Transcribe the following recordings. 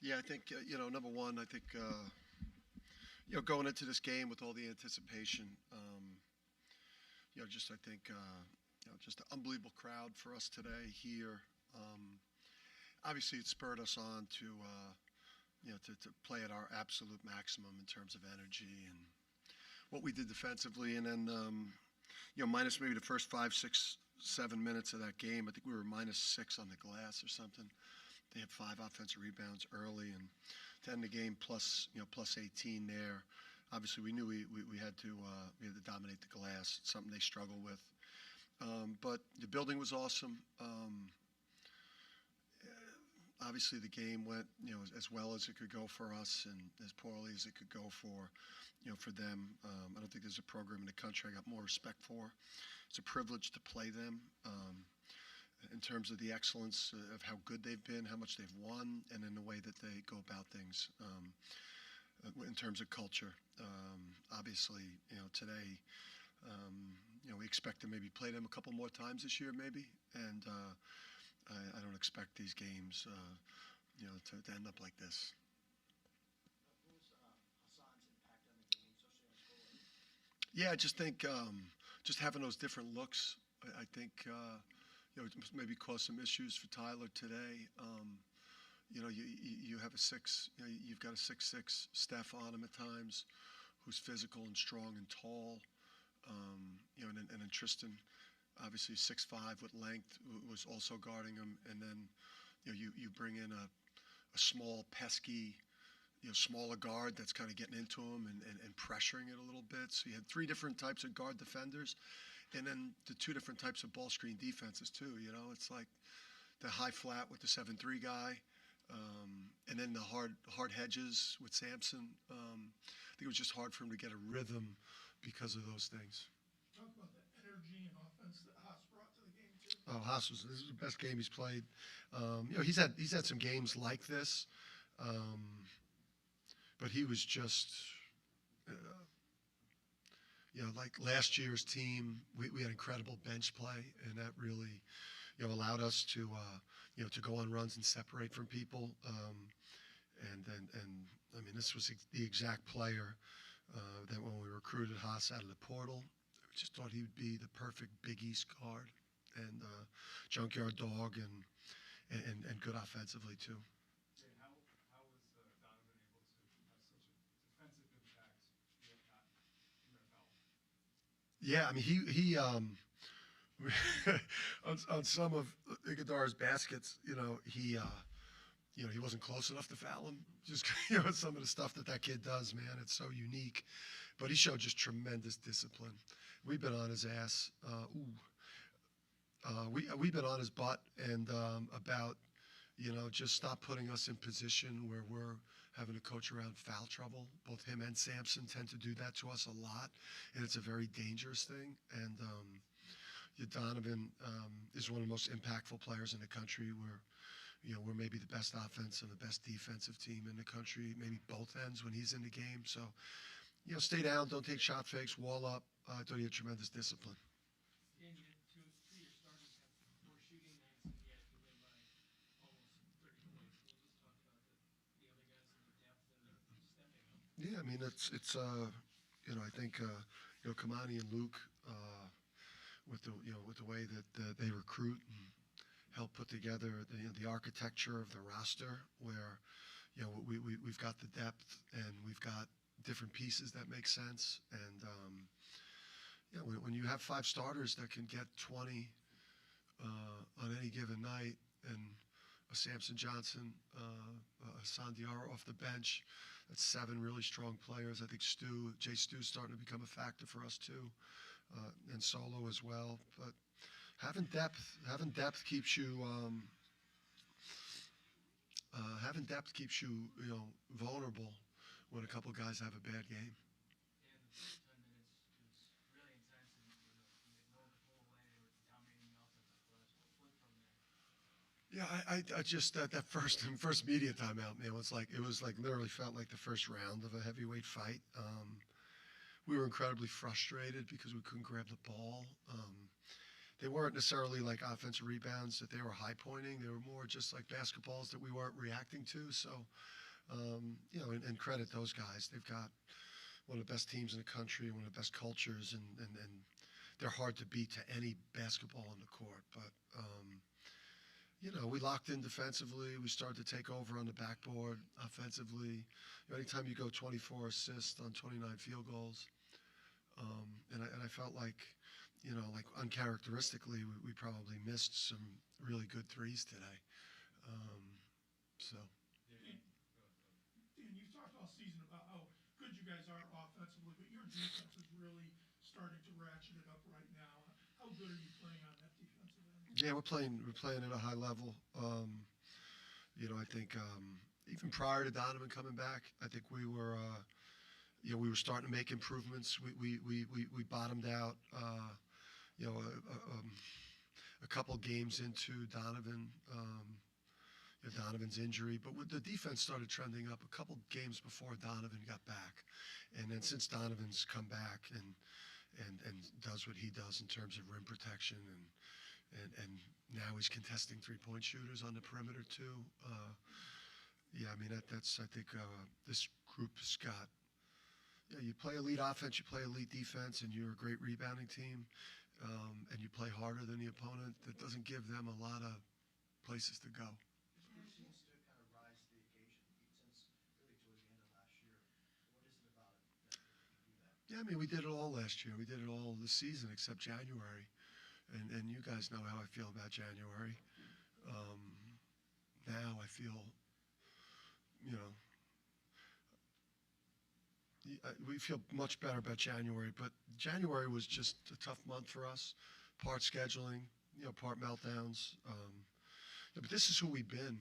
Yeah, I think number one, I think going into this game with all the anticipation, just I think just an unbelievable crowd for us today here. Um, Obviously, it spurred us on to to play at our absolute maximum in terms of energy and what we did defensively, and then minus maybe the first 5, 6, 7 minutes of that game. I think we were -6 on the glass or something. They had 5 offensive rebounds early, and to end the game plus 18 there. Obviously, we knew we had to dominate the glass. Something they struggle with. But the building was awesome. Obviously, the game went as well as it could go for us, and as poorly as it could go for them. I don't think there's a program in the country I got more respect for. It's a privilege to play them. In terms of the excellence of how good they've been, how much they've won, and in the way that they go about things in terms of culture. Obviously, today, we expect to maybe play them a couple more times this year, maybe, and I don't expect these games, to end up like this. What was Hassan's impact on the game, especially on scoring? Yeah, I just think just having those different looks, I think maybe caused some issues for Tyler today. You have a six, you've got a 6'6" Steph on him at times, who's physical and strong and tall. And then Tristan, obviously 6'5" with length, was also guarding him. And then you bring in a small, pesky, smaller guard that's kind of getting into him and pressuring it a little bit. So you had three different types of guard defenders, and then the two different types of ball screen defenses too. It's like the high flat with the 7'3" guy, and then the hard hedges with Sampson. I think it was just hard for him to get a rhythm because of those things. Talk about the energy and offense that Haas brought to the game too. Oh, this is the best game he's played. He's had some games like this, but he was just, like last year's team. We had incredible bench play, and that really, allowed us to, to go on runs and separate from people. And I mean, this was the exact player that when we recruited Haas out of the portal, we just thought he would be the perfect Big East guard and junkyard dog and good offensively too. Yeah, how was Donovan able to have such a defensive impact yet not NFL? Yeah, I mean he on some of Iguodala's baskets, he wasn't close enough to foul him. Just some of the stuff that kid does, man, it's so unique. But he showed just tremendous discipline. We've been on his ass. We've been on his butt and about just stop putting us in position where we're having to coach around foul trouble. Both him and Sampson tend to do that to us a lot, and it's a very dangerous thing. And Donovan is one of the most impactful players in the country. We're maybe the best offense and the best defensive team in the country, maybe both ends when he's in the game. So, stay down, don't take shot fakes, wall up. I thought he had tremendous discipline. Dan, you had two of your starters have four shooting nights, and yet you win by almost 30 points. Can you just talk about the other guys and the depth and their stepping up? Yeah, I mean I think Kamani and Luke with the way that they recruit and help put together the architecture of the roster, where we've got the depth and we've got different pieces that make sense. And when you have five starters that can get 20 on any given night, and a Samson Johnson, a Sandiara off the bench, that's seven really strong players. I think Jay Stu's starting to become a factor for us too, and Solo as well. But having depth keeps you vulnerable when a couple guys have a bad game. And the first 10 minutes was really intense, and you had no pull away. They were dominating the offensive glass. What flipped from there? Yeah, I just that first media timeout, man, it was like literally felt like the first round of a heavyweight fight. We were incredibly frustrated because we couldn't grab the ball. they weren't necessarily like offensive rebounds that they were high pointing. They were more just like basketballs that we weren't reacting to. So, and credit those guys. They've got one of the best teams in the country, one of the best cultures, and they're hard to beat to any basketball on the court. But, we locked in defensively. We started to take over on the backboard offensively. Anytime you go 24 assists on 29 field goals, and I felt like, like uncharacteristically, we probably missed some really good threes today. So. Dan, you've talked all season about how good you guys are offensively, but your defense is really starting to ratchet it up right now. How good are you playing on that defensive end? Yeah, we're playing at a high level. I think even prior to Donovan coming back, I think we were starting to make improvements. We bottomed out, a couple games into Donovan's injury, but the defense started trending up a couple games before Donovan got back, and then since Donovan's come back and does what he does in terms of rim protection and now he's contesting 3-point shooters on the perimeter too. I think this group has got. Yeah, you play elite offense, you play elite defense, and you're a great rebounding team, and you play harder than the opponent. That doesn't give them a lot of places to go. This group seems to kind of rise to the occasion since really towards the end of last year. What is it about it that you do that? Yeah, we did it all last year. We did it all this season except January, and you guys know how I feel about January. Now I feel, we feel much better about January, but January was just a tough month for us. Part scheduling, part meltdowns. But this is who we've been.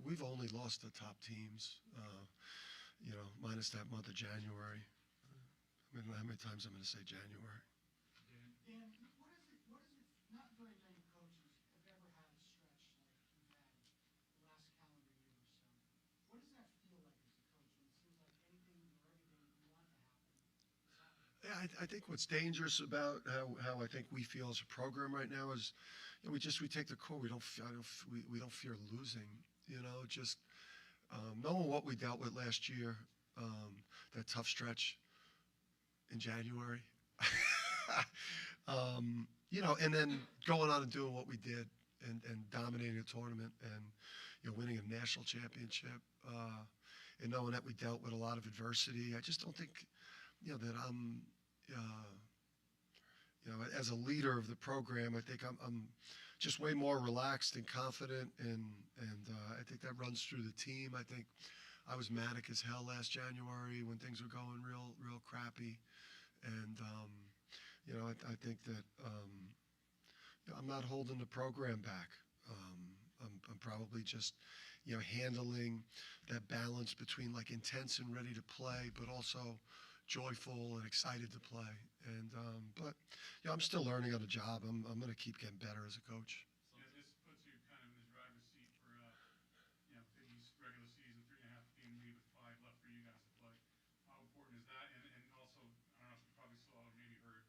We've only lost the top teams, minus that month of January. How many times I'm going to say January? Dan, what is it, not very many coaches have ever had a stretch like you've had the last calendar year or so. What does that feel like as a coach when it seems like anything or everything you want to happen is happening? Yeah, I think what's dangerous about how I think we feel as a program right now is, we take the core. We don't fear losing. Just knowing what we dealt with last year, that tough stretch in January, and then going on and doing what we did and dominating a tournament and winning a national championship, and knowing that we dealt with a lot of adversity. I just don't think that I'm as a leader of the program. I think I'm just way more relaxed and confident, and I think that runs through the team. I think I was manic as hell last January when things were going real crappy, and I think that I'm not holding the program back. I'm probably just handling that balance between like intense and ready to play, but also joyful and excited to play. And but I'm still learning on the job. I'm going to keep getting better as a coach. Yeah, this puts you kind of in the driver's seat for, Big East regular season, 3.5 game lead with 5 left for you guys to play. How important is that? And also, I don't know if you probably saw or maybe heard,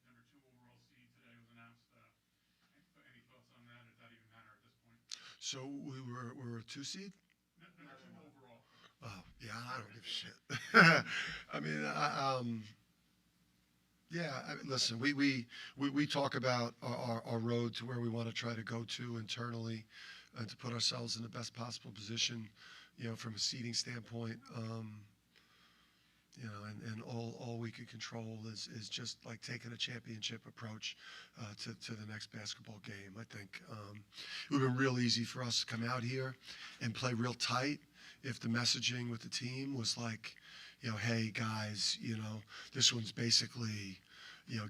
number 2 overall seed today was announced. Any thoughts on that? Or does that even matter at this point? So we're a 2 seed. Number 2 overall. Oh yeah, I don't give a shit. Listen, we talk about our road to where we want to try to go to internally, and to put ourselves in the best possible position, from a seeding standpoint. And all we can control is just like taking a championship approach to the next basketball game. I think it would have been real easy for us to come out here and play real tight if the messaging with the team was like, hey guys, this one's basically,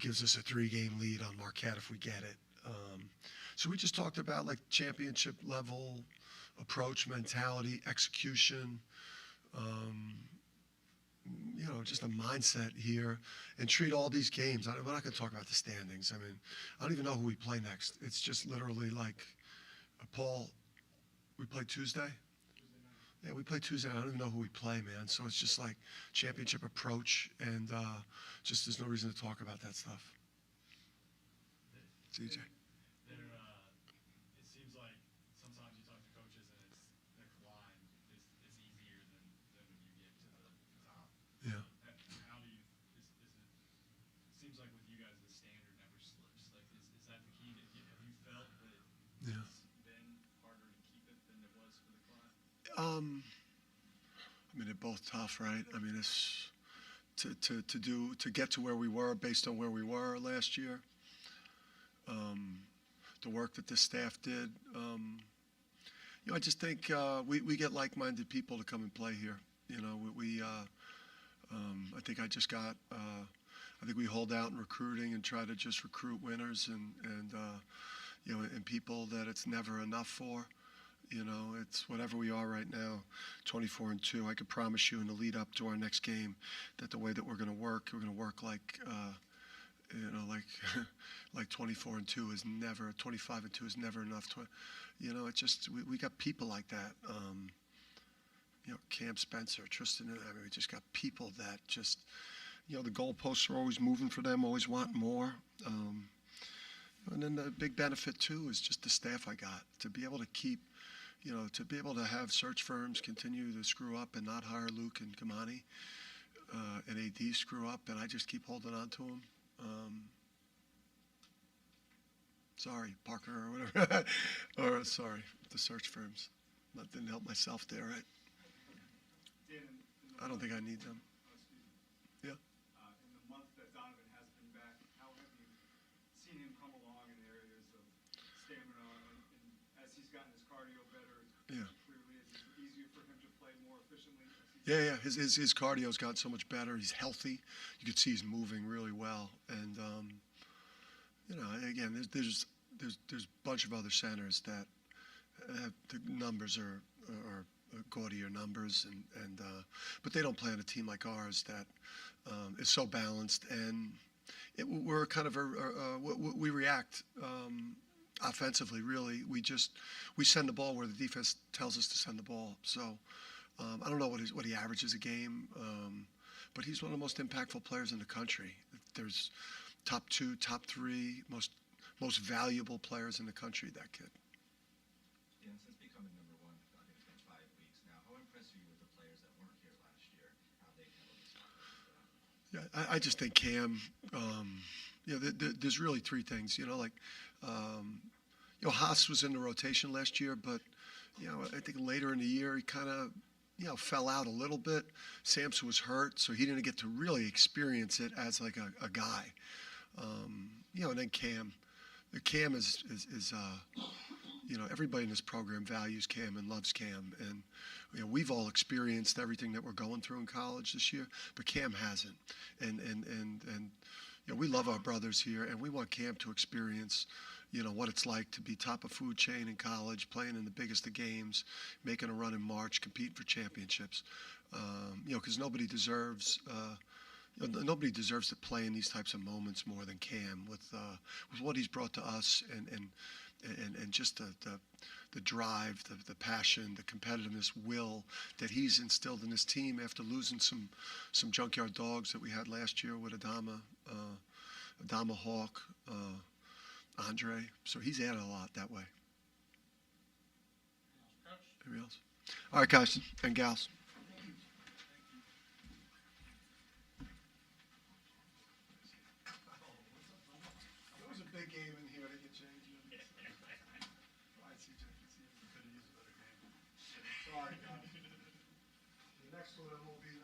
gives us a 3-game lead on Marquette if we get it. So we just talked about like championship level approach, mentality, execution, just a mindset here, and treat all these games. We're not going to talk about the standings. I don't even know who we play next. It's just literally like, Paul, we play Tuesday? Yeah, we play Tuesday. I don't even know who we play, man. So it's just like championship approach, and just there's no reason to talk about that stuff. CJ. It seems like sometimes you talk to coaches and it's the climb is easier than when you get to the top. Yeah. How do you, it seems like with you guys, the standard never slips. Like, is that the key? Have you felt that Yeah. it's been harder to keep it than it was for the climb? I mean, they're both tough, right? I mean, it's to get to where we were based on where we were last year. The work that this staff did. I just think we get like-minded people to come and play here. I think I think we hold out in recruiting and try to just recruit winners and people that it's never enough for. It's whatever we are right now, 24-2. I could promise you in the lead up to our next game that the way that we're going to work like, like 24-2 is never, 25-2 is never enough. It's just we got people like that. Cam Spencer, Tristan. I mean, we just got people that just, the goalposts are always moving for them, always want more. And then the big benefit too is just the staff I got to be able to keep. To be able to have search firms continue to screw up and not hire Luke and Kamani, and AD screw up, and I just keep holding on to them. Sorry, Parker or whatever. Or sorry, the search firms. That didn't help myself there, right? I don't think I need them. Yeah. In the month that Donovan has been back, how have you seen him come along in areas of stamina, and as he's gotten his cardio better, Yeah. clearly is it easier for him to play more efficiently? Yeah. His cardio's got so much better. He's healthy. You can see he's moving really well. And again, there's a bunch of other centers that the numbers are gaudier numbers, but they don't play on a team like ours that is so balanced. And we're kind of we react offensively. Really, we send the ball where the defense tells us to send the ball. So. I don't know what he averages a game, but he's one of the most impactful players in the country. There's top 2, top 3 most valuable players in the country. That kid. Yeah, since becoming number 1, I think it's been 5 weeks now. How impressed are you with the players that weren't here last year? How they handled this? Yeah, I just think Cam. There's really 3 things. Haas was in the rotation last year, but I think later in the year he kind of. Fell out a little bit. Samson was hurt, so he didn't get to really experience it as like a guy. And then Cam. Cam is everybody in this program values Cam and loves Cam. And, we've all experienced everything that we're going through in college this year, but Cam hasn't. And we love our brothers here, and we want Cam to experience what it's like to be top of food chain in college, playing in the biggest of games, making a run in March, competing for championships. Because nobody deserves to play in these types of moments more than Cam with what he's brought to us and just the drive, the passion, the competitiveness, will that he's instilled in his team after losing some junkyard dogs that we had last year with Adama Hawk. Andre, so he's added a lot that way. Anybody else? All right, guys and gals. It was a big game in here. They could change it. Right, CJ. Could have used a better game. Sorry, guys. The next one will be.